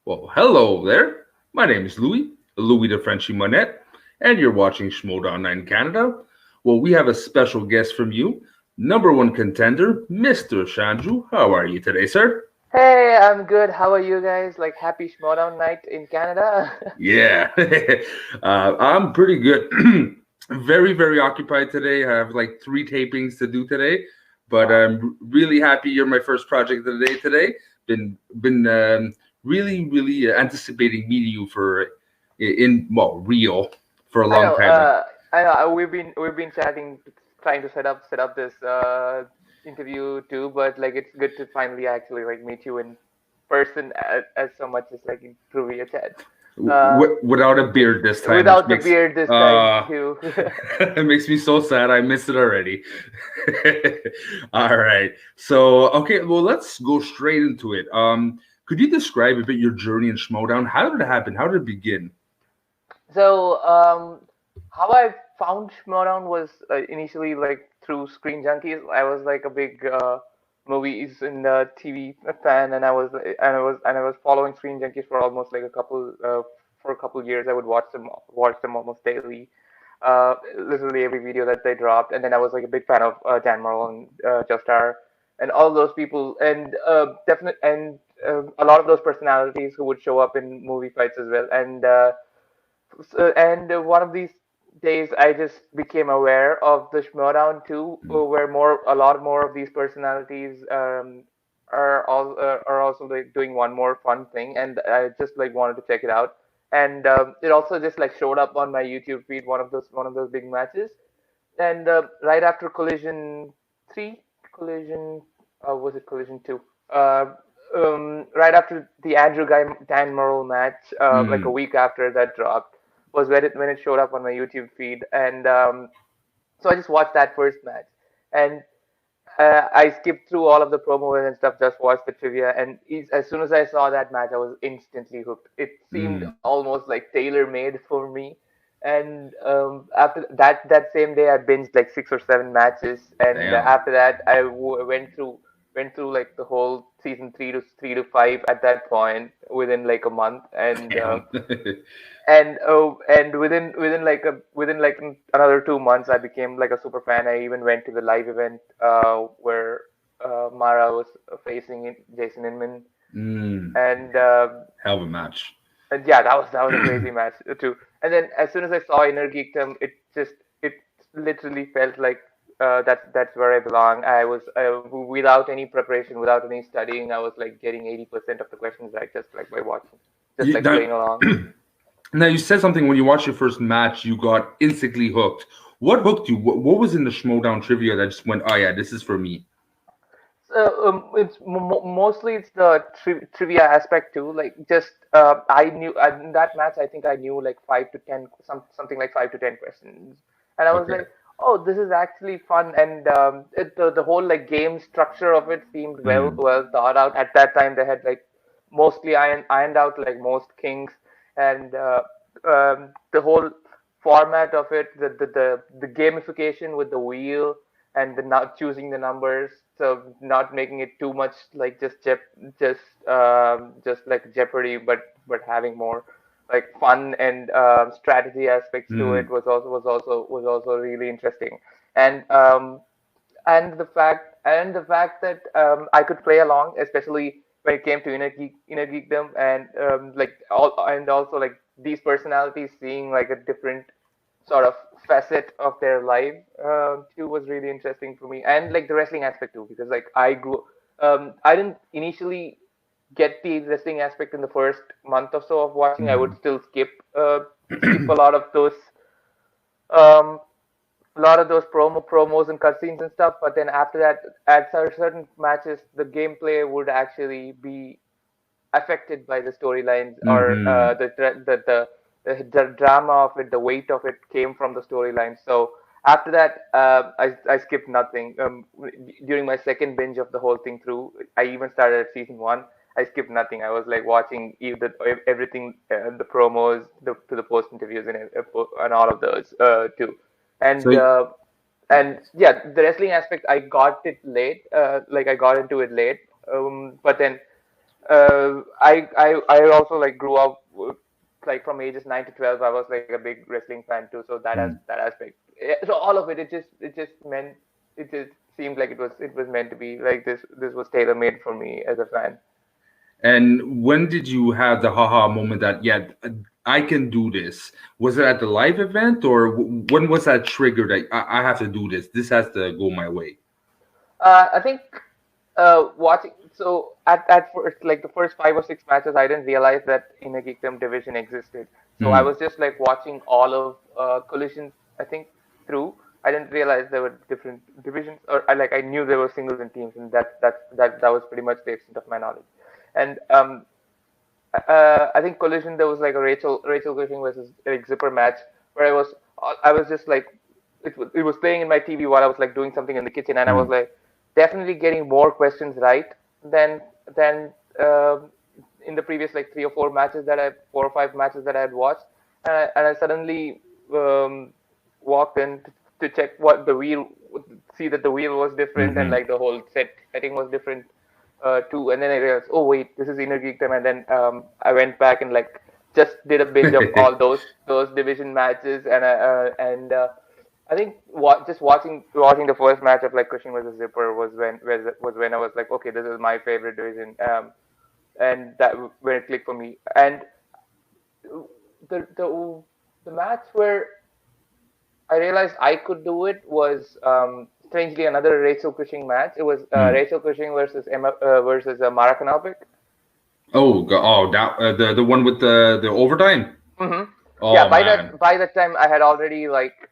Well, hello there. My name is Louis the Frenchy Monette, and you're watching schmoedown in Canada. Well, we have a special guest from you, number one contender, Mr. Chandru. How are you today, sir? Hey, I'm good. How are you guys? Like happy Schmoedown night in Canada? Yeah, I'm pretty good. Very occupied today. I have like three tapings to do today, but Wow. I'm really happy you're my first project of the day today. Been really anticipating meeting you for in well real for a I long know. time now. I know. We've been chatting, trying to set up this interview too. But like, it's good to finally actually like meet you in person as so much as like in through via chat. Uh, Without a beard this time, which Without the makes beard this time uh too. it makes me so sad. I miss it already. All right. So okay, well let's go straight into it. Could you describe a bit your journey in Schmoedown? How did it happen? How did it begin? So, how I found Schmoedown was initially like through Screen Junkies. I was like a big movies and TV fan, and I was following Screen Junkies for almost like a couple years. I would watch them almost daily, literally every video that they dropped. And then I was like a big fan of Dan Marvel and Joestar and all those people, and definitely and a lot of those personalities who would show up in movie fights as well. And one of these days, I just became aware of the Schmoedown too, where a lot more of these personalities are also like doing one more fun thing, and I just like wanted to check it out. And it also just like showed up on my YouTube feed, one of those big matches. And right after Collision 3, Collision, was it Collision 2? Right after the Andrew Guy Dan Murrell match, like a Mm. week after that dropped, was when it showed up on my YouTube feed. And so I just watched that first match. And I skipped through all of the promos and stuff, just watched the trivia. And as soon as I saw that match, I was instantly hooked. It seemed Mm. almost like tailor made for me. And after that same day, I binged like 6 or 7 matches. And Damn. after that, went through like the whole season three to five at that point within like a month. And Damn. another 2 months, I became like a super fan. I even went to the live event where Mara was facing Jason Inman. Mm. and Hell of a match. and yeah, that was a crazy match too. And then as soon as I saw Inner Geekdom, it literally felt like that's where I belong. I was without any preparation, without any studying. I was like getting 80% of the questions right, just like by watching, just You, like now, playing along. now you said something when you watched your first match, you got instantly hooked. What hooked you? What was in the Schmoedown trivia that just went, oh yeah, this is for me? So mostly it's the trivia aspect too. Like just I knew in that match, I think I knew like 5 to 10, something like 5 to 10 questions. And I was Okay. like, oh, this is actually fun. And the whole like game structure of it seemed Mm. well thought out. At that time, they had like mostly ironed out like most kings. And the whole format of it, the gamification with the wheel and the not choosing the numbers, so not making it too much like just like Jeopardy, but having more like fun and strategy aspects to it Mm. was also really interesting. And and the fact that I could play along, especially when it came to inner geekdom, and also like these personalities seeing like a different sort of facet of their life too was really interesting for me. And like the wrestling aspect too, because like I didn't initially get the wrestling aspect in the first month or so of watching. I would Mm. still skip a lot of those um, promos and cutscenes and stuff. But then after that, at certain matches, the gameplay would actually be affected by the storylines, or Mm-hmm. the drama of it, the weight of it came from the storylines. So after that, I skipped nothing. During my second binge of the whole thing through, I even started at season one. I skipped nothing. I was like watching everything, the promos, to the post interviews, and all of those too. So, And yeah, the wrestling aspect I got it late. Like I got into it late. But then I also like grew up like from ages 9 to 12. I was like a big wrestling fan too, so Mm. that aspect. So all of it, it just meant it just seemed like it was meant to be like this was tailor made for me as a fan. And when did you have the haha moment that, yeah, I can do this? Was it at the live event, or when was that trigger that I have to do this? This has to go my way. I think watching so at first like the first 5 or 6 matches, I didn't realize that Inner Geekdom division existed. So I Mm. was just like watching all of collisions. I think through. I didn't realize there were different divisions, or I knew there were singles and teams, and that was pretty much the extent of my knowledge. And I think Collision there was like a Rachel Cushing versus Eric Zipper match where I was just like it was playing in my TV while I was like doing something in the kitchen, and I was Mm. like definitely getting more questions right than than in the previous like 3 or 4 matches that I 4 or 5 matches that I had watched, and I suddenly um, walked in to check what the wheel, see that the wheel was different and Hmm. like the whole setting was different too. And then I realized, oh wait, this is Inner Geekdom. And then I went back and like just did a binge of all those division matches, and I think just watching the first match of like Cushing versus Zipper was when I was like, okay, this is my favorite division, and that when it clicked for me. And the the the match where I realized I could do it was strangely another Rachel Cushing match. It was Mm. Rachel Cushing versus Emma versus Mara Knopik. Oh, that the one with the overtime. Hmm. Yeah, Oh man. by that time I had already like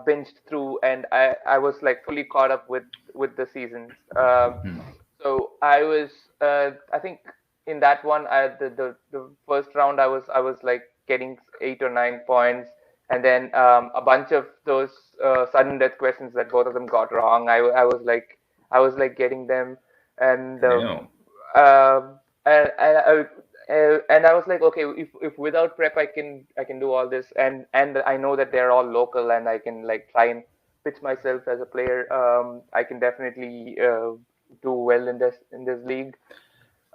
binged through, and I was like fully caught up with the seasons. Mm. So I was I think in that one the first round I was like getting 8 or 9 points, and then a bunch of those sudden death questions that both of them got wrong. I was like getting them, and Damn. and I was like, okay, if without prep I can do all this, and I know that they're all local, and I can like try and pitch myself as a player. I can definitely do well in this league.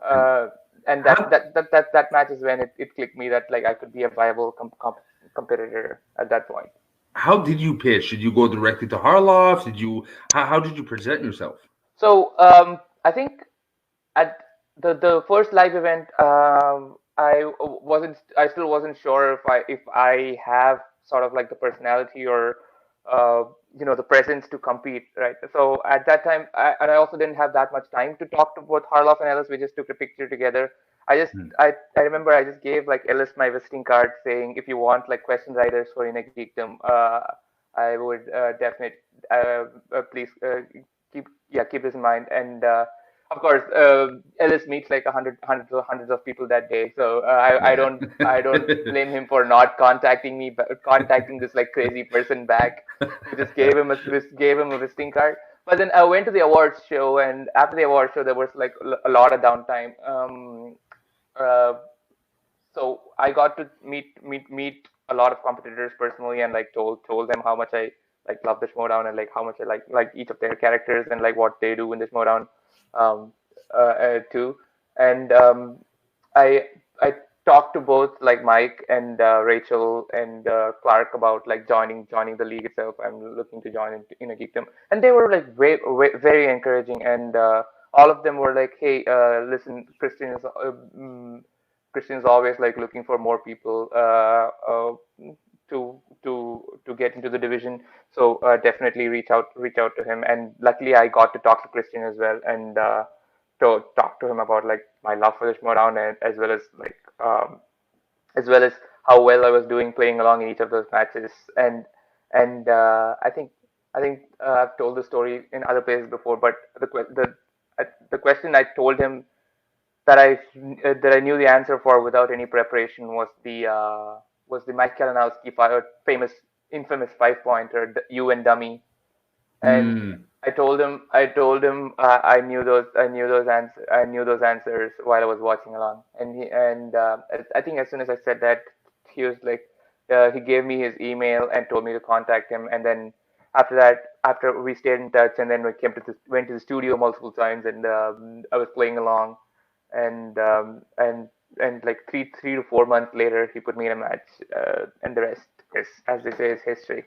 And Uh, and how that match is when it clicked me that like I could be a viable competitor at that point. how did you pitch? Did you go directly to Harloff? Did you how did you present yourself? So I think at the first live event, I still wasn't sure if I have sort of like the personality or uh, the presence to compete, right? So at that time, and I also didn't have that much time to talk to both Harloff and Ellis. We just took a picture together. Mm. I remember I just gave like Ellis my visiting card saying if you want like question writers for Inner Geekdom, I would definitely please keep this in mind. And of course, Ellis meets like hundreds of people that day. So Yeah. I don't blame him for not contacting me, but contacting this like crazy person back who just gave him a visiting card. But then I went to the awards show, and after the awards show, there was like a lot of downtime. Uh, so I got to meet a lot of competitors personally, and like told them how much I like love the Schmoedown, and like how much I like each of their characters and like what they do in the Schmoedown um, too. And I I talked to both like Mike and Rachel and Clark about like joining the league itself. I'm looking to join in a geekdom, and they were like very encouraging, and all of them were like, hey, listen, Christian is always like looking for more people to get into the division. So definitely reach out to him. And luckily, I got to talk to Christian as well, and to talk to him about like my love for the Schmoedown, and as well as how well I was doing playing along in each of those matches. And I think I've told the story in other places before, but the question I told him that I knew the answer for without any preparation was the Mike Kalinowski famous infamous 5 pointer you and dummy. And Mm. I told him I knew those answers while I was watching along. And I think as soon as I said that, he was like he gave me his email and told me to contact him. And then after that, after we stayed in touch, and then we went to the studio multiple times, and I was playing along, and like three to 4 months later, he put me in a match, and the rest is, as they say, is history.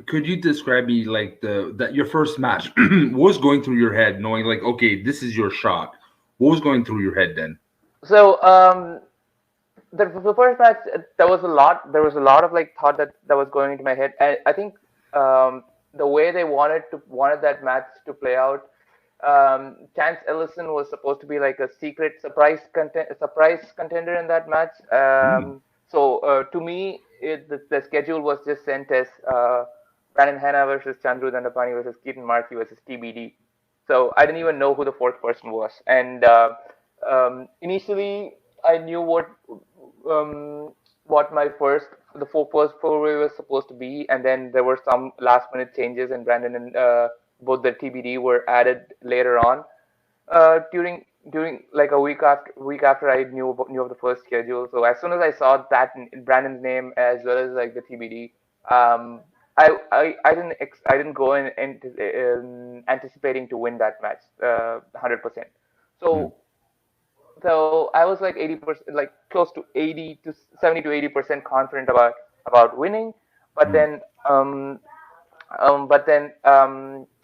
Could you describe me like that your first match? What was going through your head, knowing like, okay, this is your shot? What was going through your head then? So the first match, there was a lot of like thought that was going into my head. I think the way they wanted that match to play out, Chance Ellison was supposed to be like a secret surprise contender in that match. Mm. So to me, the schedule was just sent as Brandon Hanna versus Chandru Dhandapani versus Keaton Markey versus TBD. So I didn't even know who the fourth person was. And initially, I knew what the first four-way was supposed to be, and then there were some last-minute changes, and Brandon and both the TBD were added later on. During like a week after I knew of the first schedule. So as soon as I saw that in Brandon's name as well as like the TBD, I didn't go in anticipating to win that match 100%. Mm. So I was like 80%, like close to 80 to 70 to 80% confident about winning, but Mm. then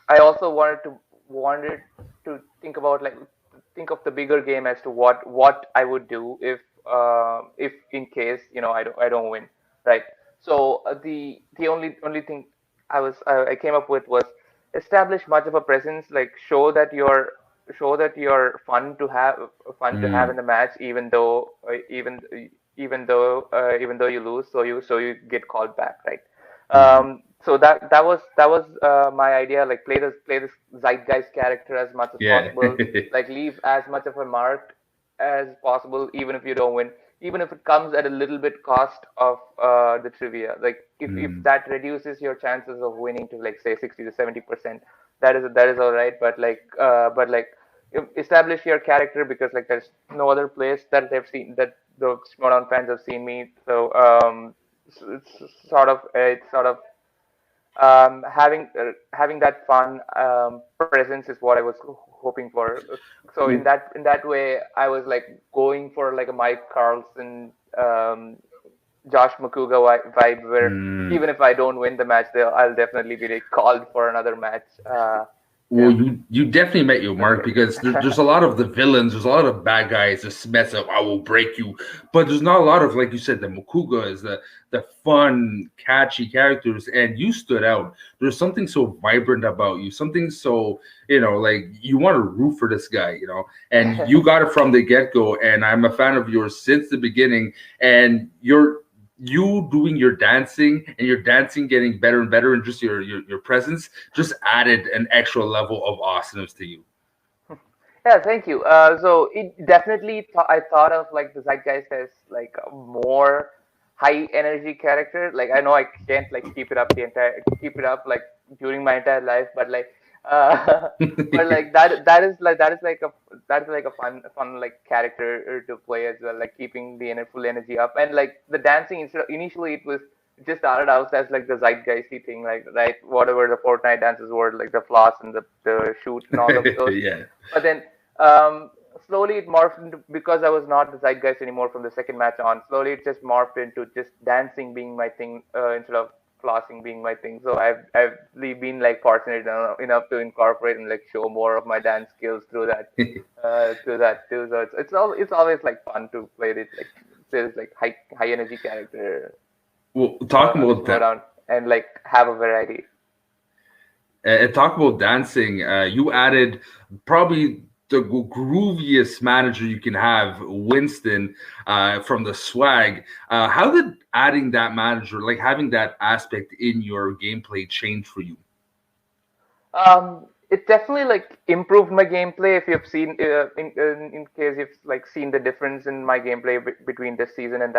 I also wanted to think of the bigger game as to what I would do if in case I don't win, right? So the only thing I came up with was establish much of a presence, like show that you're fun to have Mm. in the match, even though you lose, so you get called back, right? Mm. So that was my idea. Like play this zeitgeist character as much as Yeah. possible. Like leave as much of a mark as possible, even if you don't win, even if it comes at a little bit cost of the trivia. Like if Mm. that reduces your chances of winning to like say 60 to 70%, that is all right. But establish your character, because like there's no other place that they've seen that the Schmoedown fans have seen me. So it's sort of having that fun presence is what I was hoping for. So W- in that way, I was like going for like a Mike Carlson, Josh Mokuba vibe, where mm. even if I don't win the match, I'll definitely be like called for another match. Well, Yeah, you definitely met your that's mark because there's a lot of the villains, there's a lot of bad guys, the mess up, I will break you. But there's not a lot of, like you said, the Mokuga is the fun, catchy characters, and you stood out. There's something so vibrant about you, something so, like you want to root for this guy, and you got it from the get-go, and I'm a fan of yours since the beginning, and you doing your dancing and your dancing getting better and better, and just your presence just added an extra level of awesomeness to you. Yeah, thank you. So it definitely I thought of like the Zeitgeist as like a more high energy character. Like I know I can't like keep it up like during my entire life, but like but like that is like a fun like character to play as well, like keeping the full energy up. And like the dancing, initially it just started out as like the zeitgeisty thing, like right, whatever the Fortnite dances were, like the floss and the shoot and all of those. Yeah. But then um, slowly it morphed into, because I was not the zeitgeist anymore from the second match on. Slowly it just morphed into just dancing being my thing, instead of flossing being my thing. So I've really been like fortunate enough to incorporate and like show more of my dance skills through that too. So it's always like fun to play this like high energy character Well, talking on about that, Schmoedown, and like have a variety. and talk about dancing. You added probably the grooviest manager you can have, Winston, from the swag. How did adding that manager, like having that aspect in your gameplay, change for you? It definitely like improved my gameplay. If you've seen, in case you've like seen the difference in my gameplay between this season and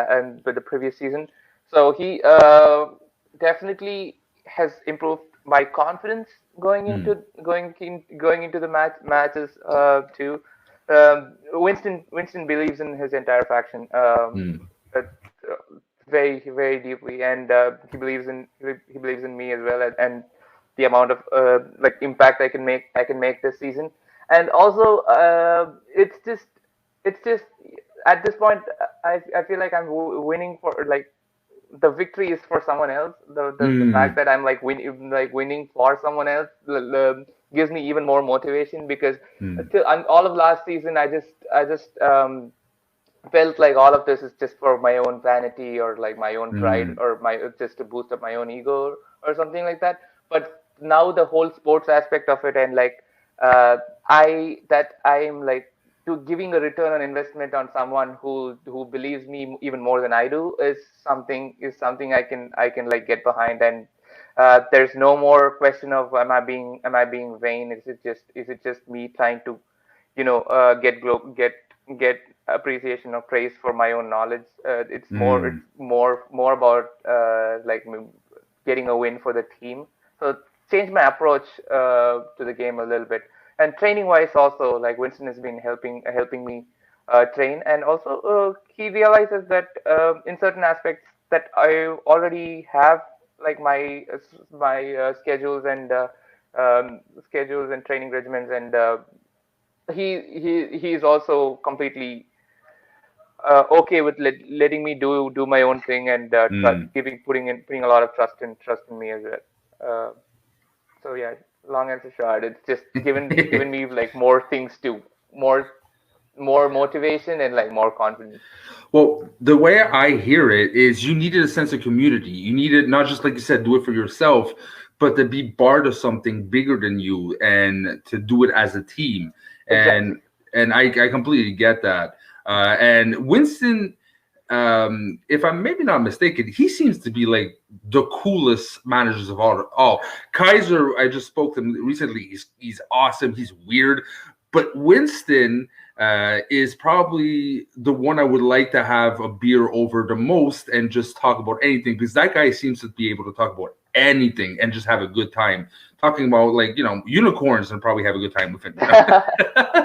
the previous season. So he definitely has improved my confidence Mm. going into the matches too. Winston believes in his entire faction, Mm. uh, very deeply, and he believes in me as well, and the amount of like impact I can make this season. And also it's just it's just at this point, I feel like I'm winning for like the victory is for someone else. The fact Mm, that I'm like winning for someone else gives me even more motivation because mm, all of last season I just felt like all of this is just for my own vanity or like my own pride mm. or my just to boost up my own ego or something like that. But now the whole sports aspect of it and like uh, I am like to giving a return on investment on someone who believes me even more than I do is something I can like get behind. And there's no more question of am I being vain. Is it just me trying to get appreciation or praise for my own knowledge. It's more about getting a win for the team. So change my approach to the game a little bit. And training wise also, like Winston has been helping me train, and also he realizes that in certain aspects that I already have like my schedules and training regimens, and he's also completely okay with letting me do my own thing, and Mm. putting a lot of trust in me as well. So yeah, long answer short, it's just given me like more things to more more motivation and like more confidence. Well, the way I hear it is you needed a sense of community. You needed not just like you said, do it for yourself, but to be part of something bigger than you and to do it as a team. Exactly. And I completely get that. And Winston, if I'm maybe not mistaken, he seems to be like the coolest managers of all. Kaiser, I just spoke to him recently. He's awesome. He's weird, but Winston is probably the one I would like to have a beer over the most and just talk about anything because that guy seems to be able to talk about anything and just have a good time talking about like unicorns and probably have a good time with it.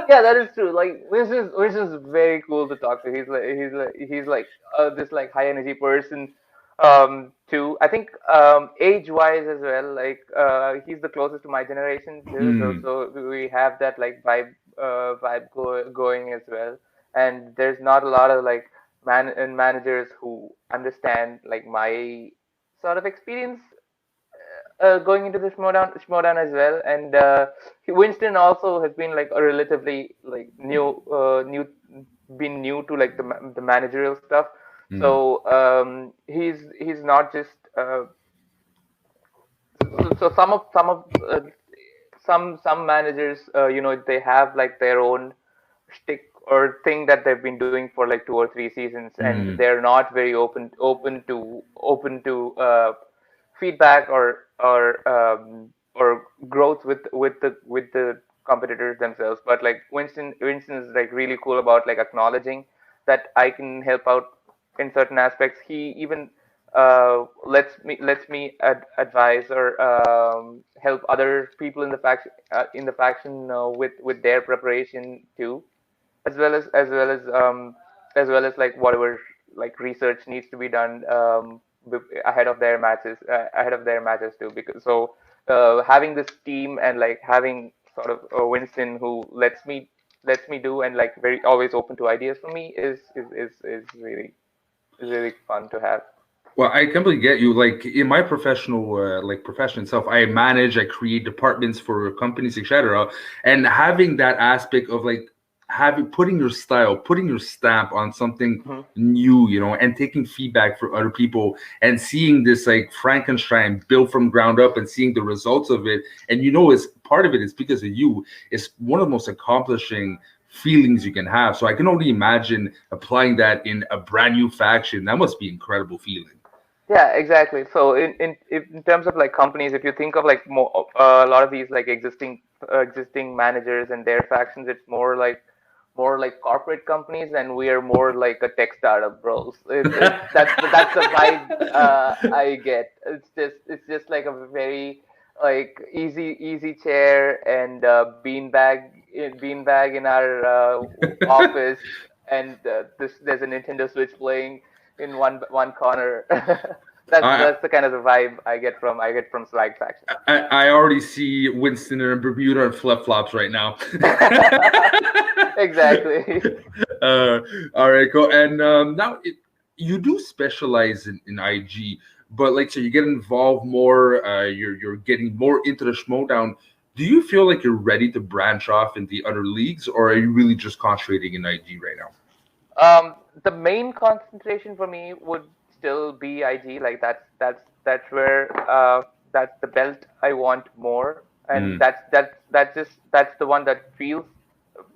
Yeah, that is true. Like Winston's very cool to talk to. He's like this like high energy person too. I think age wise as well. Like he's the closest to my generation too. So Mm, so we have that like going as well. And there's not a lot of like managers who understand like my sort of experience going into the schmoedown as well. And Winston also has been like a relatively like new to like the managerial stuff. mm, So he's not just so some managers they have like their own shtick or thing that they've been doing for like 2 or 3 seasons, and mm. they're not very open to feedback or growth with the competitors themselves. But like Winston is like really cool about like acknowledging that I can help out in certain aspects. He even lets me advise or help other people in the faction with their preparation too, as well as like whatever like research needs to be done ahead of their matches too. Because so having this team and like having sort of Winston who lets me do and like very always open to ideas from me is really fun to have. Well, I completely get you. Like in my professional, like profession itself, I manage, I create departments for companies, etc. And having that aspect of like having putting your style, putting your stamp on something Mhm. new, and taking feedback from other people and seeing this like Frankenstein built from ground up and seeing the results of it. And is part of it is because of you. It's one of the most accomplishing feelings you can have. So I can only imagine applying that in a brand new faction. That must be an incredible feeling. Yeah, exactly. So in terms of like companies, if you think of like a lot of these like existing managers and their factions, it's more like corporate companies, and we are more like a tech startup, bros. That's the vibe I get. It's just like a very like easy chair and beanbag in our office, and there's a Nintendo Switch playing in one corner. I That's the kind of the vibe I get from Swag Faction. I already see Winston in Bermuda and flip flops right now. Exactly. uh, all right, cool. And now you do specialize in IG, but like so you get involved more. You're getting more into the schmoedown. Do you feel like you're ready to branch off into other leagues, or are you really just concentrating in IG right now? The main concentration for me would still be IG. Like that's where that's the belt I want more, and Mm. that's the one that feels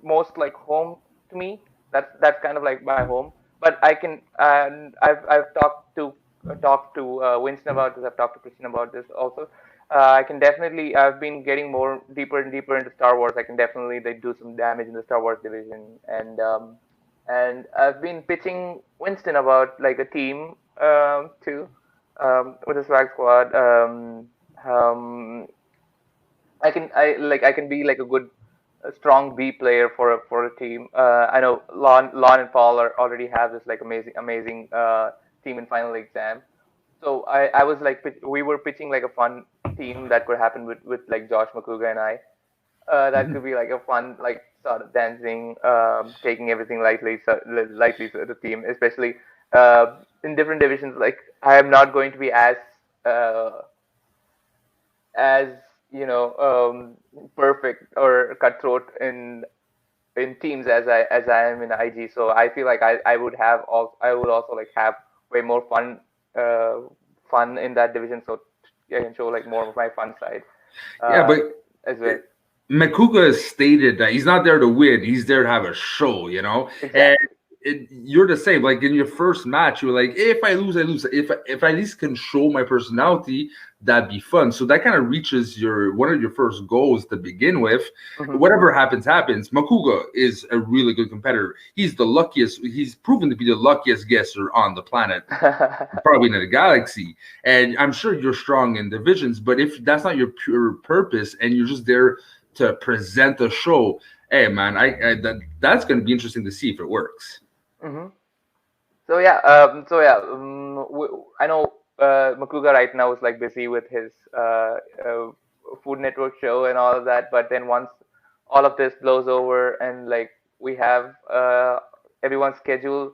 most like home to me. That's kind of like my home. But I can and I've talked to Winston about this. I've talked to Christian about this also. I can definitely. I've been getting more deeper and deeper into Star Wars. I can definitely like, do some damage in the Star Wars division, and I've been pitching Winston about like a team too with the swag squad. Um, I can be like a strong B player for a team. I know Lon and Paul already have this like amazing team in final exam. So I was like we were pitching like a fun team that could happen with like Josh Makuga and I. That could be like a fun, like sort of dancing, taking everything lightly to the team, especially in different divisions. Like I am not going to be uh, as perfect or cutthroat in teams as I am in IG. So I feel like I would also like have way more fun in that division. So I can show like more of my fun side Yeah, uh, but as well. Makuga has stated that he's not there to win; he's there to have a show. And Exactly. you're the same. Like in your first match, you were like, "If I lose, I lose. If I at least can show my personality, that'd be fun." So that kind of reaches your one of your first goals to begin with. Hmm. Whatever happens, happens. Makuga is a really good competitor. He's the luckiest. He's proven to be the luckiest guesser on the planet, probably in the galaxy. And I'm sure you're strong in divisions, but if that's not your pure purpose and you're just there to present a show, hey man, that's going to be interesting to see if it works. Hmm. I know Makuga right now is like busy with his uh, Food Network show and all of that. But then once all of this blows over and like we have everyone's schedule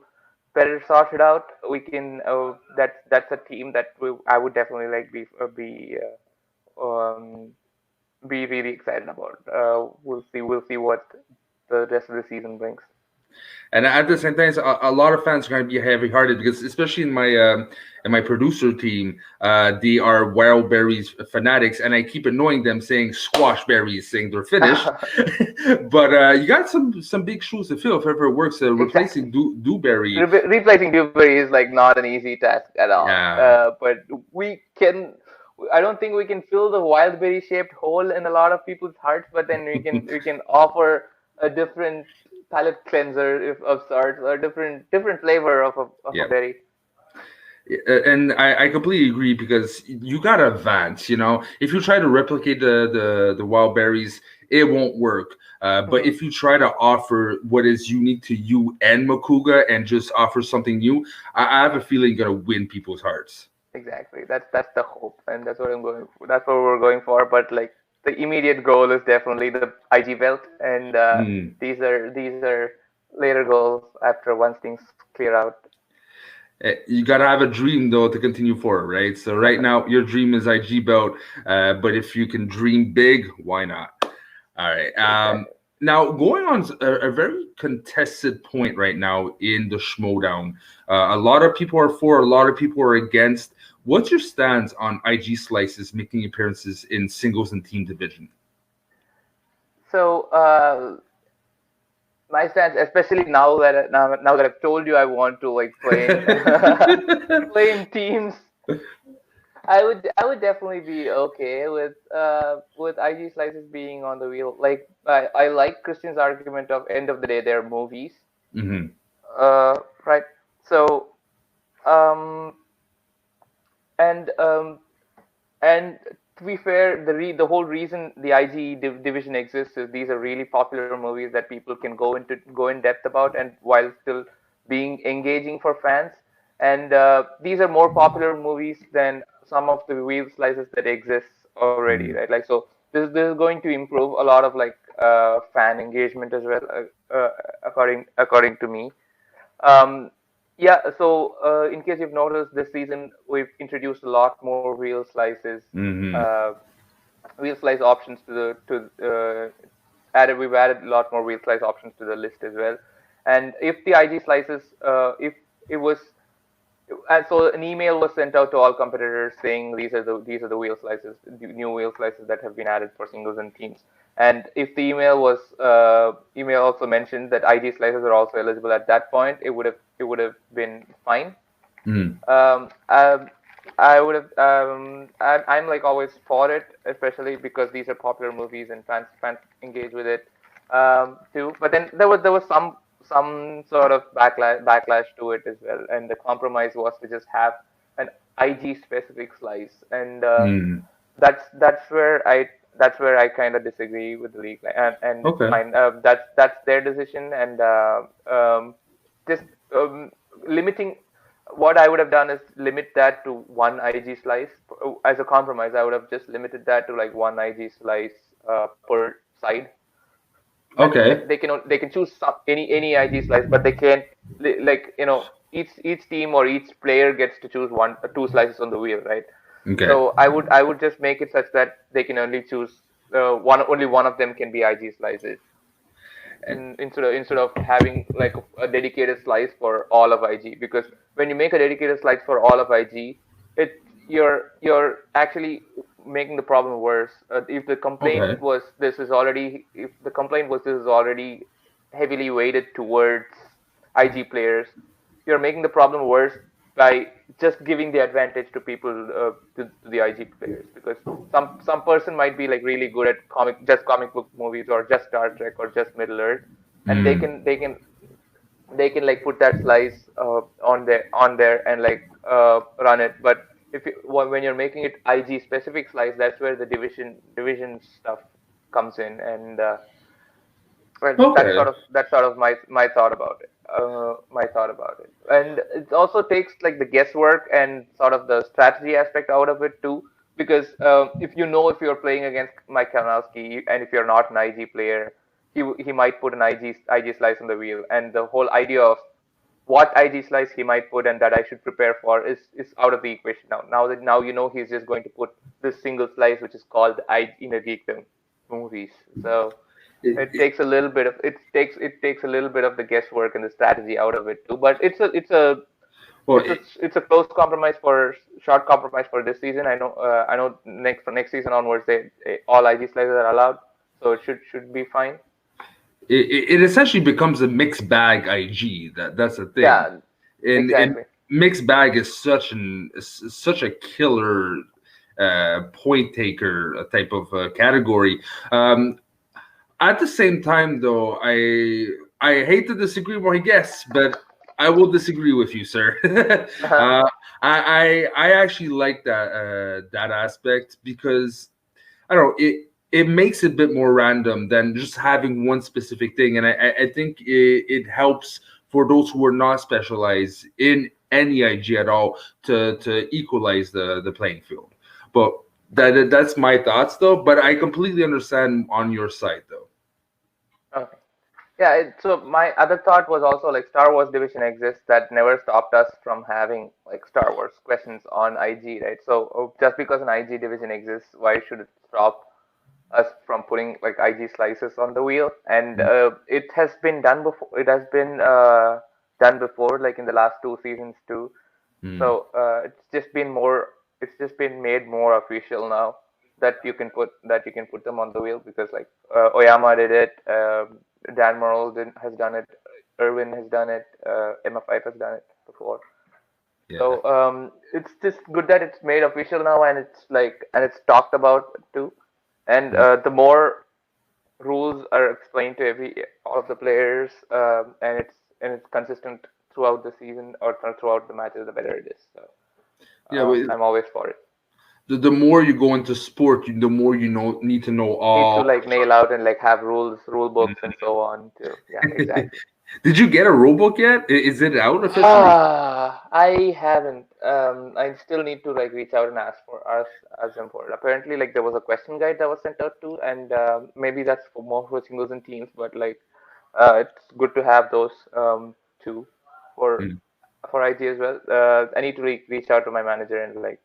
better sorted out, we can. That's a team that I would definitely like be really excited about. We'll see what the rest of the season brings. And at the same time, a lot of fans are going to be heavy-hearted because, especially in my producer team, they are wild berries fanatics, and I keep annoying them saying squash berries, saying they're finished. But you got some big shoes to fill if ever it works. Replacing Exactly. Dewberry, Replacing Dewberry is like not an easy task at all. yeah, But we can. I don't think we can fill the wildberry shaped hole in a lot of people's hearts, but then we can offer a different palate cleanser if, of sorts, or different flavor of a yeah. berry. And I completely agree because you gotta advance. If you try to replicate the wild berries, it won't work. But Hmm. if you try to offer what is unique to you and Makuga and just offer something new, I have a feeling you're gonna win people's hearts. Exactly. That's the hope, and that's what I'm going. That's what we're going for. But like the immediate goal is definitely the IG belt, and Mm. these are later goals after once things clear out. You gotta have a dream though to continue forward, right? So right now your dream is IG belt, but if you can dream big, why not? All right. Exactly. Now going on a very contested point right now in the Schmoedown. A lot of people are for, a lot of people are against. What's your stance on IG slices making appearances in singles and team division? So my stance, especially now that I've told you I want to like play in play in teams, I would definitely be okay with IG slices being on the wheel. Like I like Christian's argument of end of the day they're movies, Hmm. uh, right? So um, and and to be fair, the whole reason the division exists is these are really popular movies that people can go in depth about, and while still being engaging for fans. And these are more popular movies than some of the wheel slices that exists already, Hmm. right? Like so, this is going to improve a lot of like fan engagement as well, according to me. Um, yeah, so in case you've noticed, this season we've introduced a lot more Mm-hmm. uh, wheel slice options to we've added a lot more wheel slice options to the list as well. And if the IG slices, if it was and so an email was sent out to all competitors saying these are the wheel slices, the new wheel slices that have been added for singles and teams. And if the email also mentioned that IG slices are also eligible at that point, it would have been fine. Mm. Um, um, I would have. I'm like always for it, especially because these are popular movies and fans engage with it too. But then there was some sort of backlash to it as well, and the compromise was to just have an IG specific slice, and Mm. that's where I kind of disagree with the league, and it's Okay. fine. That's their decision, and just limiting what I would have done is limit that to one IG slice as a compromise. I would have just limited that to like one IG slice per side, and Okay. they can choose any IG slice, but they can't like each team or each player gets to choose two slices on the wheel, right? Okay. So I would just make it such that they can only choose only one of them can be IG slices, and instead of having like a dedicated slice for all of IG, because when you make a dedicated slice for all of IG, you're actually making the problem worse. If the complaint Okay. was this is already heavily weighted towards IG players, you're making the problem worse by just giving the advantage to people to the IG players, because some person might be like really good at comic book movies or just Star Trek or just Middle Earth, and they Mm. can they can they can like put that slice on there and like run it. But when you're making it IG specific slice, that's where the division stuff comes in, and well, that's Okay. sort of my thought about it. And it also takes like the guesswork and sort of the strategy aspect out of it too, because if you're playing against Mike Kanowski, and if you're not an IG player, he might put an IG slice on the wheel, and the whole idea of what IG slice he might put and that I should prepare for is out of the equation now. Now he's just going to put this single slice, which is called innergeekdom movies. So It, it it, takes a little bit of it takes a little bit of the guesswork and the strategy out of it too. But well, it's a close compromise for short compromise for this season. I know next season onwards all IG slices are allowed, so it should be fine. it essentially becomes a mixed bag IG. That's the thing, Yeah, and exactly. mixed bag is such a killer point taker type of category. At the same time, though, I hate to disagree with my guests, but I will disagree with you, sir. Uh-huh. I actually like that aspect because I don't know it makes it a bit more random than just having one specific thing, and I think it helps for those who are not specialized in any IG at all to equalize the playing field. But that's my thoughts though. But I completely understand on your side though. Okay. Yeah, so my other thought was also like Star Wars division exists, that never stopped us from having like Star Wars questions on IG, right? So just because an IG division exists, why should it stop us from putting like IG slices on the wheel? And it has been done before. It has been done before, like in the last two seasons too. Mm. So it's just been made more official now that you can put them on the wheel, because like Oyama did it, Dan Morrell has done it, Irwin has done it, Emma Fife has done it before. Yeah. So it's just good that it's made official now, and it's talked about too. And the more rules are explained to all of the players, and it's consistent throughout the season or throughout the matches, the better it is. So Yeah, but I'm always for it. the more you go into sport, the more you need to know Need all. to like nail out and like have rule books and so on too. Yeah, exactly. Did you get a rulebook yet? Is it out officially? I haven't. I still need to like reach out and ask them for it. Apparently, like there was a question guide that was sent out too, and maybe that's for more for singles and teams. But like, it's good to have those too for Mm, IG as well. I need to reach out to my manager and like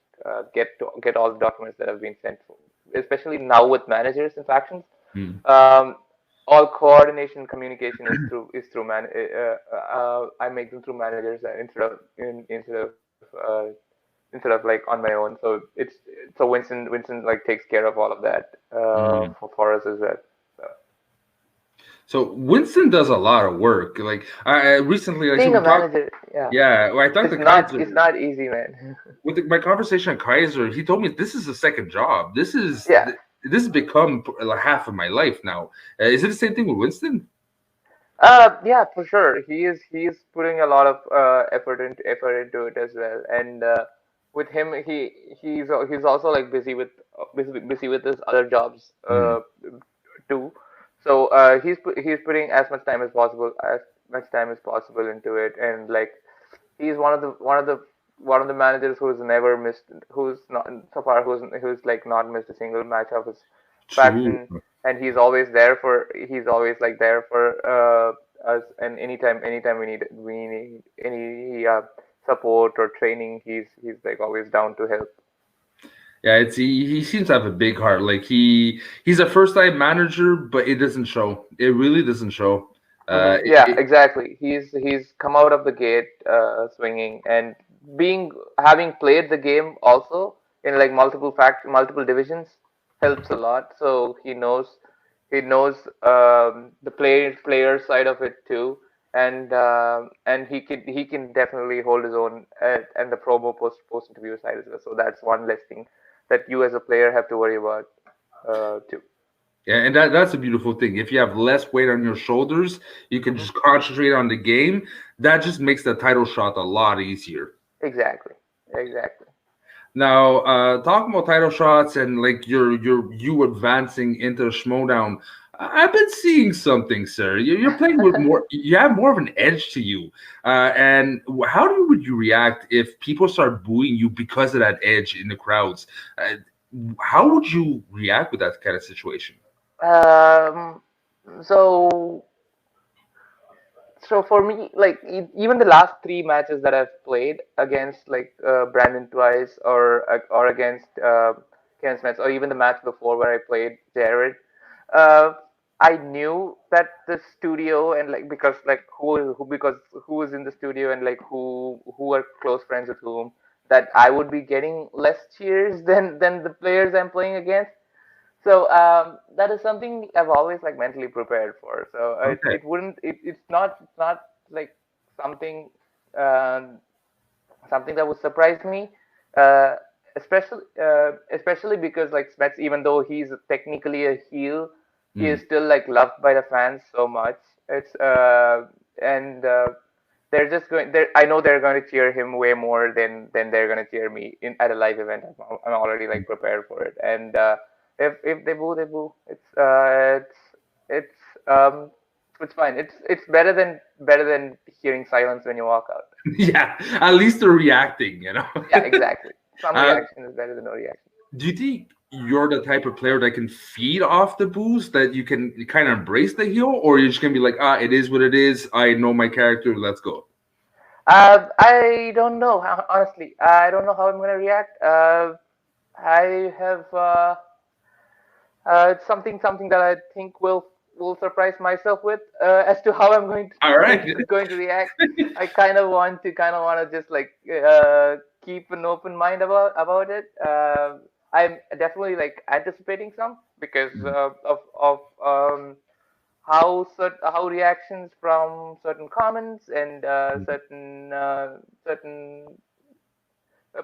get all the documents that have been sent, for, especially now with managers and factions. mm. Um, all coordination communication is through I make them through managers instead of like on my own. So Winston like takes care of all of that Mm. for us as well. So So Winston does a lot of work. Like I recently, like so being we a talked. manager, yeah, Yeah, well, I talked to Kaiser it's not easy, man. with my conversation with Kaiser. He told me this is a second job. Yeah. This has become like half of my life now. Is it the same thing with Winston? Yeah, for sure. He is putting a lot of effort into it as well. And with him, he's also like busy with his other jobs Mm, too. So he's putting as much time as possible into it. And like he's one of the managers who's not so far who's like not missed a single match of his true. faction, and he's always like there for us, and anytime we need any support or training, he's like always down to help. Yeah, he seems to have a big heart. Like he's a first time manager, but it doesn't show. It really doesn't show. Yeah, exactly. He's come out of the gate swinging, and being having played the game also in like multiple divisions helps a lot. So he knows the player side of it too, and he can definitely hold his own and the promo post interview side as well. So that's one less thing that you as a player have to worry about too. Yeah, and that's a beautiful thing. If you have less weight on your shoulders, you can Hmm. just concentrate on the game. That just makes the title shot a lot easier. Exactly, exactly. Now, talking about title shots and like you advancing into schmoedown, I've been seeing something, sir. You're playing with more. You have more of an edge to you. And would you react if people start booing you because of that edge in the crowds? How would you react with that kind of situation? Um, so so for me, like even the last three matches that I've played against like Brandon twice or against Ken Smith, or even the match before where I played Jared, uh, I knew that the studio and like because like who was in the studio and like who are close friends with whom, that I would be getting less cheers than the players I'm playing against. So that is something I've always like mentally prepared for. So Okay. it wouldn't it's not like something um something that would surprise me, uh, especially because like Smets, even though he's technically a heel, he is Mm. still like loved by the fans so much. It's and they're just going. I know they're going to cheer him way more than they're going to cheer me in at a live event. I'm already like prepared for it. And if they boo, they boo. It's it's fine. It's better than hearing silence when you walk out. Yeah, at least they're reacting, you know. Yeah, exactly. Some uh, reaction is better than no reaction. do you think you're the type of player that can feed off the boost, that you can kind of embrace the heel, or you're just gonna be like, it is what it is. I know my character. Let's go. I don't know. Honestly, I don't know how I'm gonna react. I have it's something that I think will surprise myself with as to how I'm All right. going to react. I kind of want to just like keep an open mind about it. I'm definitely like anticipating some because of how reactions from certain comments and certain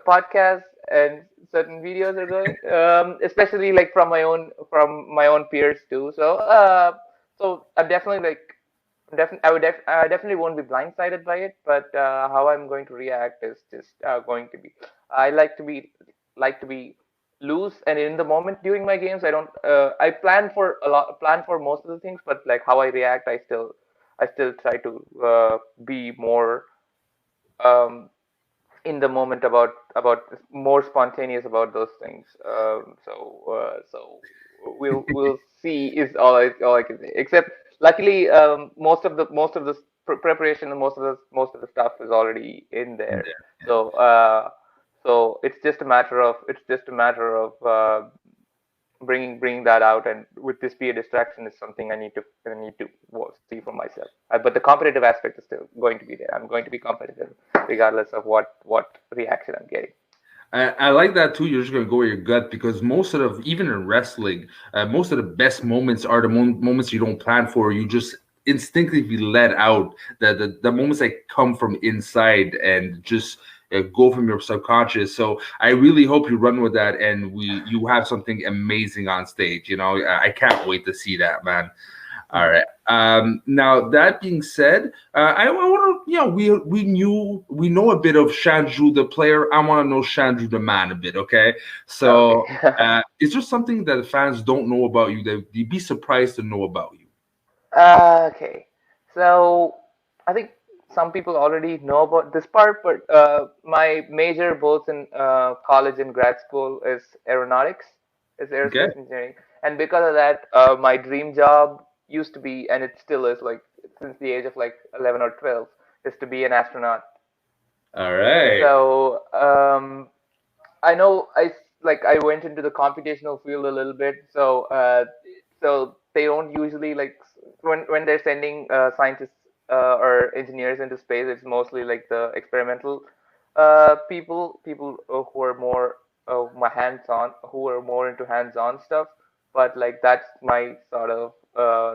podcasts and certain videos are going, especially like from my own peers too. So I'm definitely like I definitely won't be blindsided by it, but how I'm going to react is just going to be I like to be loose and in the moment during my games. I don't I plan for most of the things, but like how I react, I still try to be more um, in the moment about more spontaneous about those things. So we'll see is all I can say. Except luckily, most of the preparation and most of the stuff is already in there. So so it's just a matter of bringing that out, and with this be a distraction is something I need to see for myself. But the competitive aspect is still going to be there. I'm going to be competitive regardless of what reaction I'm getting. I like that too. You're just gonna go with your gut because most of the, even in wrestling, most of the best moments are the moments you don't plan for. You just instinctively let out the moments that come from inside and just go from your subconscious. So I really hope you run with that and you have something amazing on stage. You know, I can't wait to see that, man. All right. Now that being said, I want to, we know a bit of Chandru the player. I want to know Chandru the man a bit. Okay. So, Okay. is there something that the fans don't know about you that you'd be surprised to know about you? Okay. So I think some people already know about this part, but my major both in college and grad school is aeronautics, is Okay. aerospace engineering, and because of that, my dream job used to be, and it still is, like since the age of like 11 or 12, is to be an astronaut. All right. So I know I went into the computational field a little bit. So so they don't usually like when they're sending scientists or engineers into space. It's mostly like the experimental people who are more my hands-on, who are more into hands-on stuff. But like that's my sort of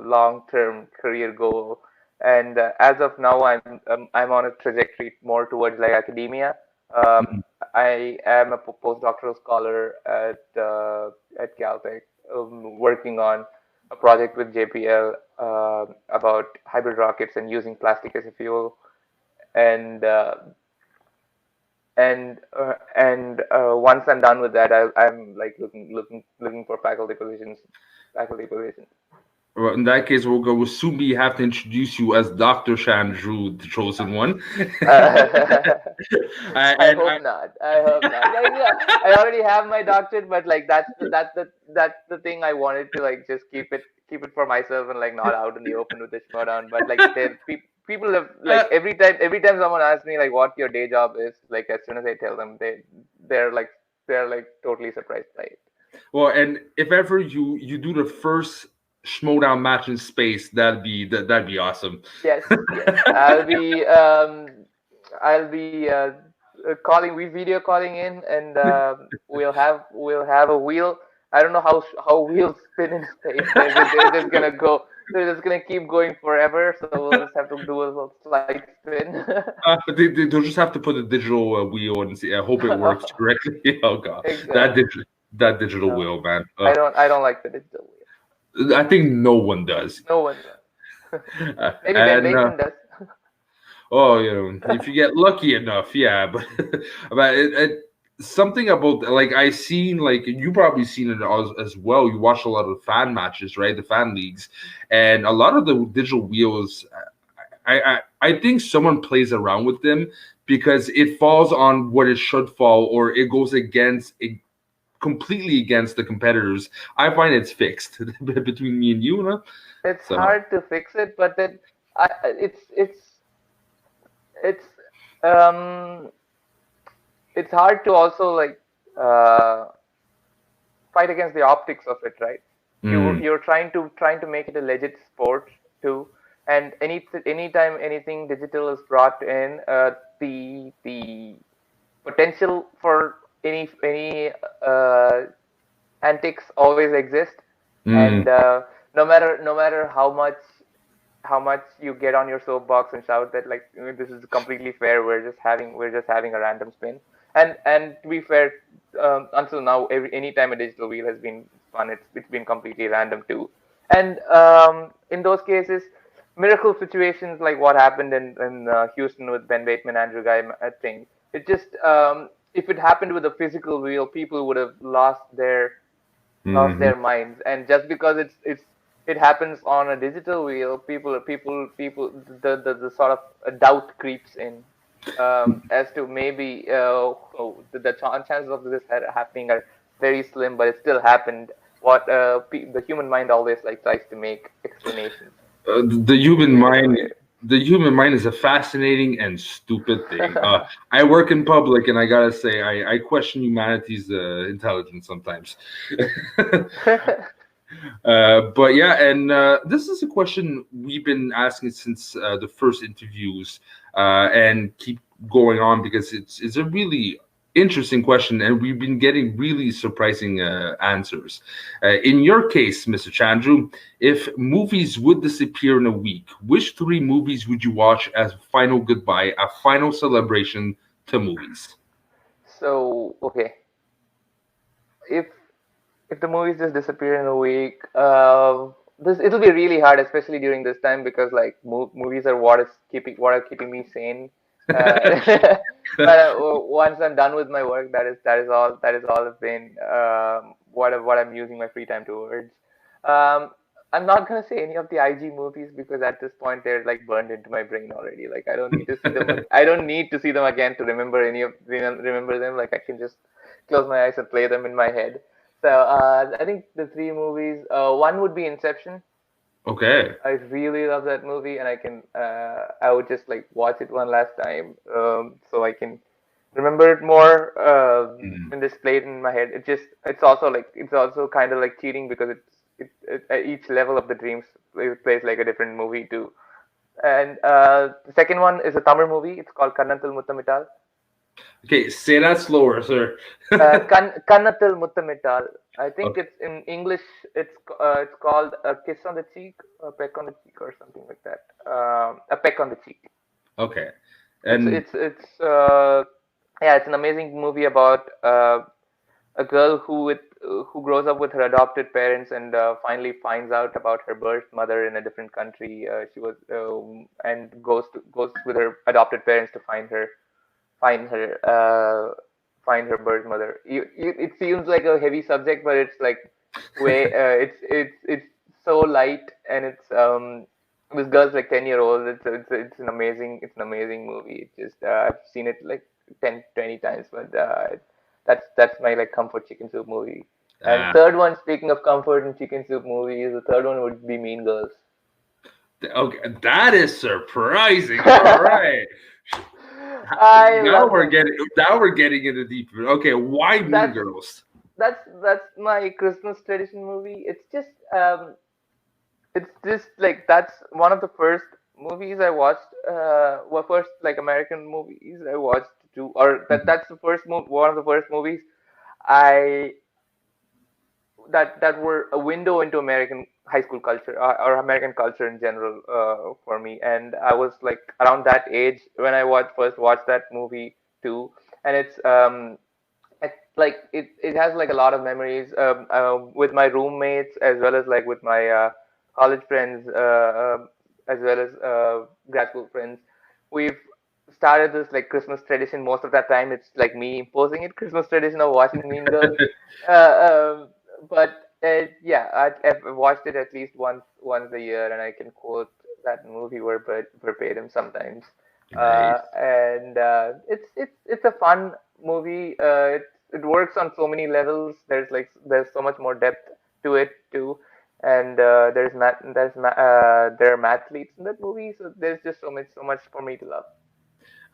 long-term career goal. And as of now, I'm on a trajectory more towards like academia. Um, I am a postdoctoral scholar at Caltech, working on a project with JPL about hybrid rockets and using plastic as a fuel. And once I'm done with that, I'm like looking for faculty positions. Well, in that case, we'll soon be have to introduce you as Dr. Chandru, the chosen one. I And hope not. I hope not. Like, yeah, I already have my doctorate, but like that's the thing I wanted to like just keep it for myself and like not out in the open with the schmoedown. But like people have like every time someone asks me like what your day job is, like as soon as I tell them, they're like they're like totally surprised by it. well, and if ever you do the first Schmoedown match in space, that'd be awesome. Yes, yes. I'll be calling, we video calling in, and we'll have a wheel. I don't know how wheels spin in space. They're just gonna go. They're just gonna keep going forever. So we'll just have to do a little slight spin. They'll just have to put a digital wheel and see. I hope it works correctly. Oh god, that Exactly. digital that digital No, wheel, man. I don't like the digital wheel. I think no one does. No one does. Maybe Ben And Bateman does. oh, if you get lucky enough, yeah. But but something about like I seen like you probably seen it as well. You watch a lot of fan matches, right? The fan leagues, and a lot of the digital wheels. I think someone plays around with them because it falls on what it should fall, or it goes against it completely against the competitors. I find it's fixed between me and you, huh? It's So. hard to fix it, but then it's um it's hard to also like uh fight against the optics of it, right? You're trying to make it a legit sport too, and anytime anything digital is brought in, the potential for any antics always exist, Mm. and no matter how much you get on your soapbox and shout that like this is completely fair, we're just having a random spin, and to be fair, until now anytime a digital wheel has been spun, it's been completely random too. And in those cases, miracle situations like what happened in Houston with Ben Bateman, Andrew Guy thing, it just if it happened with a physical wheel, people would have lost Hmm. their minds. And just because it's it happens on a digital wheel, the sort of doubt creeps in, as to maybe the chances of this happening are very slim, but it still happened. What the human mind always like tries to make explanations The human in this mind, way. is a fascinating and stupid thing. I work in public, and I gotta say, I question humanity's intelligence sometimes. But yeah, and this is a question we've been asking since the first interviews, and keep going on because it's a really interesting question, and we've been getting really surprising answers. In your case, Mr. Chandru, if movies would disappear in a week, which three movies would you watch as a final goodbye, a final celebration to movies? So okay, if if the movies just disappear in a week, this it'll be really hard, especially during this time, because like movies are what are keeping me sane. Uh, but once I'm done with my work, that is all I've been what I'm using my free time towards. Um, I'm not gonna say any of the IG movies because at this point they're like burned into my brain already. Like I don't need to see them. I don't need to see them again to remember them. Like I can just close my eyes and play them in my head. So I think the three movies. One would be Inception. Okay. I really love that movie, and I would just like watch it one last time, so I can remember it more, Mm. and just play it in my head. It's also kind of like cheating because at each level of the dreams it plays like a different movie too. And the second one is a Tamil movie. It's called Kannathil Muttamital. Okay, say that slower, sir. Kannathil Muttamital. I think Okay. it's in English. It's called a kiss on the cheek, a peck on the cheek, or something like that. A peck on the cheek. Okay. It's And it's it's yeah, it's an amazing movie about a girl who grows up with her adopted parents and finally finds out about her birth mother in a different country. She was and goes with her adopted parents to find her uh, find her birth mother. It seems like a heavy subject, but it's like way it's so light, and it's this girl's like 10-year old. It's an amazing movie. I've seen it like 10, 20 times, but that's my like comfort chicken soup movie. And uh, third one, speaking of comfort and chicken soup movies, the third one would be Mean Girls. okay, that is surprising. All right. I love that movie. Now we're getting into deeper. Okay, why Mean That's Girls? that's my Christmas tradition movie. It's just like that's one of the first movies I watched. First like American movies I watched too, or that's the one of the first movies I that were a window into American high school culture, or American culture in general, for me. And I was like around that age when I first watched that movie too. And it has like a lot of memories, with my roommates, as well as like with my college friends, as well as grad school friends. We've started this like Christmas tradition. Most of that time it's like me imposing it, Christmas tradition of watching Mean Girls. But I've watched it at least once a year, and I can quote that movie verbatim sometimes. Nice. It's a fun movie. It works on so many levels. There's so much more depth to it too, and there are mathletes in that movie, so there's just so much for me to love.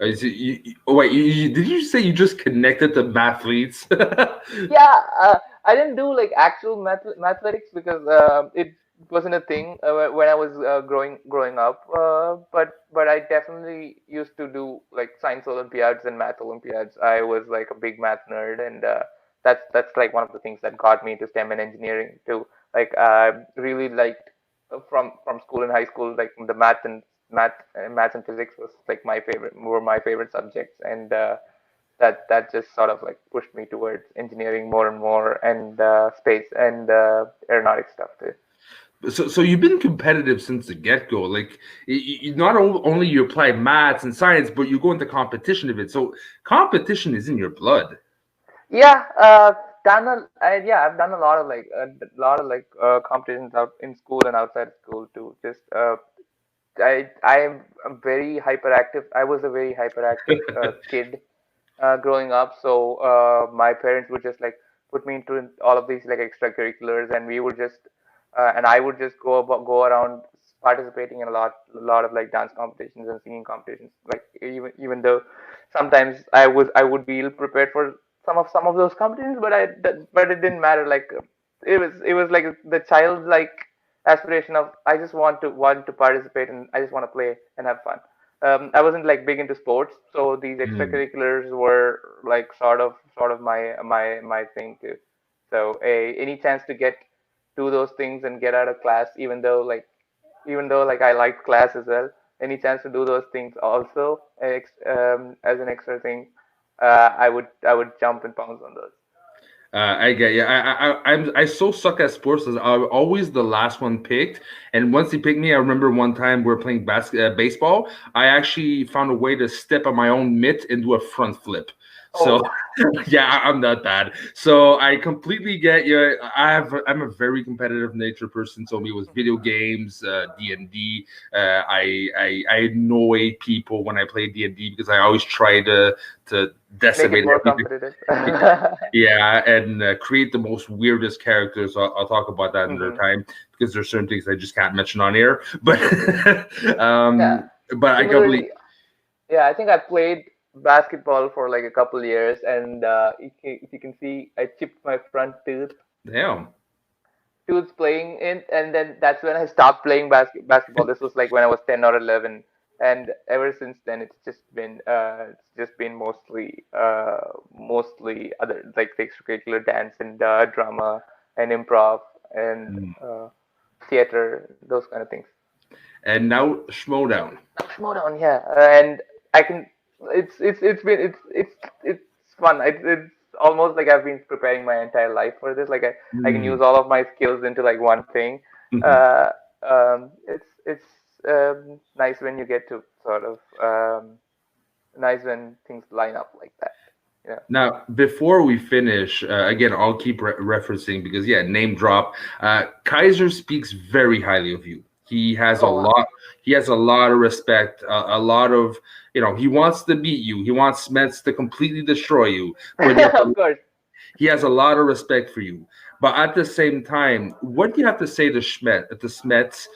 Oh, wait, did you say you just connected to mathletes? Yeah, I didn't do like actual mathematics because it wasn't a thing when I was growing up. But I definitely used to do like science olympiads and math olympiads. I was like a big math nerd, and that's like one of the things that got me into STEM and engineering too. Like I really liked, from school and high school, like the math and physics were my favorite subjects, and that just sort of like pushed me towards engineering more and more, and space and aeronautic stuff too. So you've been competitive since the get go. Like not only you apply maths and science, but you go into competition of it. So competition is in your blood. Yeah, I've done a lot of competitions out in school and outside school too. Just I am a very hyperactive. I was a very hyperactive kid growing up. So my parents would just like put me into all of these like extracurriculars, and we would just and I would just go around participating in a lot of like dance competitions and singing competitions. Like even though sometimes I would be ill prepared for some of those competitions, but it didn't matter. Like it was like the childlike aspiration of I just want to participate, and I just want to play and have fun. I wasn't like big into sports, so these Mm. extracurriculars were like sort of my thing too. So any chance to get do those things and get out of class, even though I liked class as well, any chance to do those things also as an extra thing, I would jump and pounce on those. I get you. I so suck at sports as I'm always the last one picked. And once they picked me, I remember one time we were playing baseball. I actually found a way to step on my own mitt and do a front flip. So Oh, yeah, I'm not bad. So I completely get you. I'm a very competitive nature person. So me with video games, D&D. I annoy people when I play D&D because I always try to make it decimate more everything. competitive. Yeah, and create the most weirdest characters. I'll talk about that another Hmm. time because there's certain things I just can't mention on air. But Yeah. but I can't believe. Similarly, yeah, I think I played basketball for like a couple years, and if you can see, I chipped my front Damn. tooth playing it, and then that's when I stopped playing basketball. This was like when I was 10 or 11, and ever since then, it's just been mostly other like the extracurricular dance and drama and improv and Mm. theater, those kind of things. And now Schmoedown. Schmoedown, yeah, and I can. It's fun. It's almost like I've been preparing my entire life for this. Like I can Mm. use all of my skills into like one thing. Mhm. Uh, it's nice when you get to sort of nice when things line up like that. Yeah. Now, before we finish, again, I'll keep referencing because, yeah, name drop. Kaiser speaks very highly of you. He has a Oh wow. lot. He has a lot of respect. A lot of, he wants to beat you. He wants Smets to completely destroy you. But Of course. he has a lot of respect for you. But at the same time, what do you have to say to Smets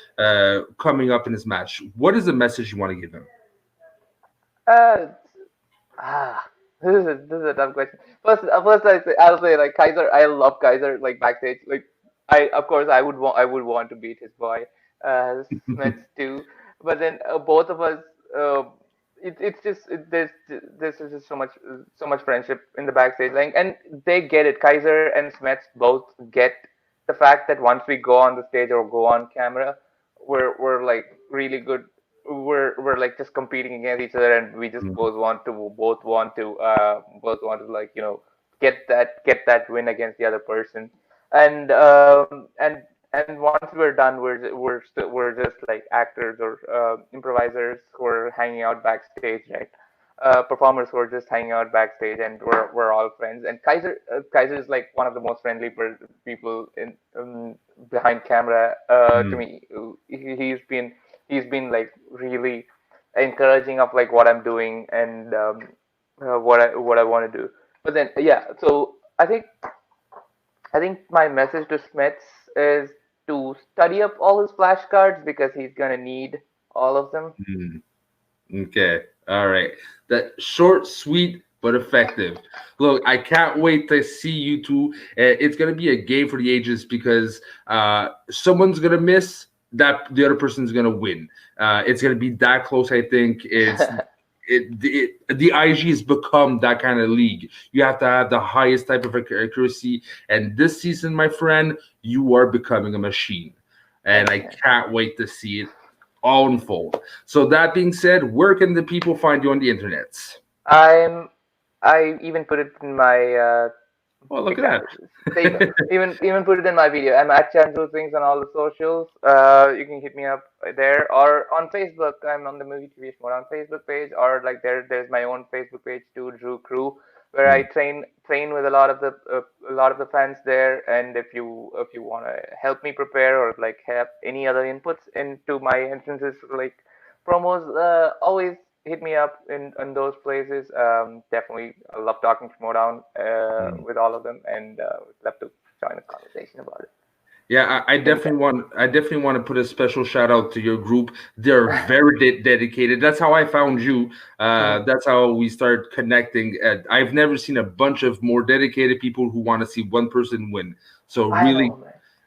coming up in his match? What is the message you want to give him? Uh, Ah, this is a tough question. First I'll say like Kaiser. I love Kaiser like backstage. Like of course I would want to beat his boy, Smith too. But then both of us, uh, it's just there's just so much friendship in the backstage. Like, and they get it. Kaiser and Smith both get the fact that once we go on the stage or go on camera, we're like really good. We're like just competing against each other, and we just both want to like get that win against the other person. And um and and once we're done, we're just like actors or improvisers who are hanging out backstage, right? Performers who are just hanging out backstage, and we're all friends. And Kaiser is like one of the most friendly people in behind camera to Mm. me. He's been like really encouraging of like what I'm doing and what I want to do. But then yeah, so I think my message to Smiths is to study up all his flashcards because he's gonna need all of them. Mm. Okay. All right. That short, sweet, but effective. Look, I can't wait to see you two. It's gonna be a game for the ages because someone's gonna miss that the other person's gonna win. It's gonna be that close. I think the IG has become that kind of league. You have to have the highest type of accuracy, and this season, my friend, you are becoming a machine, and Thanks, I man. can't wait to see it all unfold. So that being said, where can the people find you on the internet? I'm. I even put it in my Oh, look at exactly. There you go. that. Even put it in my video. I'm at Chandru things on all the socials. You can hit me up there or on Facebook. I'm on the Movie TV More on Facebook page, or like there's my own Facebook page too, Drew Crew. where I train with a lot of the fans there. And if you want to help me prepare or like have any other inputs into my entrances like promos, always hit me up in those places. Definitely, I love talking Schmoedown Mm. with all of them, and would love to join a conversation about it. Yeah, Anytime. I definitely want to put a special shout out to your group. They're very dedicated. That's how I found you. Mhm. That's how we start connecting. I've never seen a bunch of more dedicated people who want to see one person win. So I know,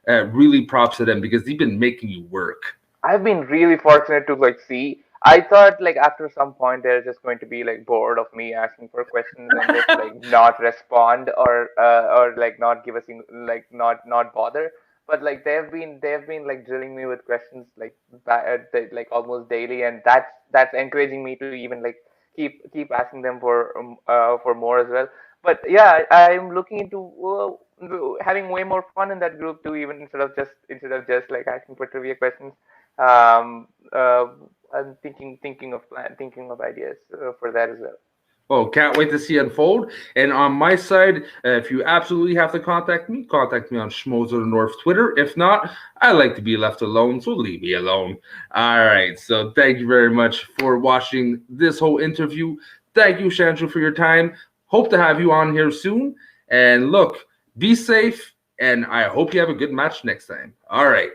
man. really props to them because they've been making you work. I've been really fortunate to like see. I thought like after some point they're just going to be like bored of me asking for questions and just like not respond or like not give a single like not bother. But like they've been like drilling me with questions like like almost daily, and that's encouraging me to even like keep asking them for more as well. But yeah, I'm looking into having way more fun in that group too, even instead of just like asking for trivia questions. um, uh, I'm thinking of ideas for that as well. Oh, can't wait to see unfold. And on my side, if you absolutely have to contact me on Schmoes of the North Twitter. If not, I like to be left alone, so leave me alone. All right. So thank you very much for watching this whole interview. Thank you, Chandru, for your time. Hope to have you on here soon. And look, be safe, and I hope you have a good match next time. All right.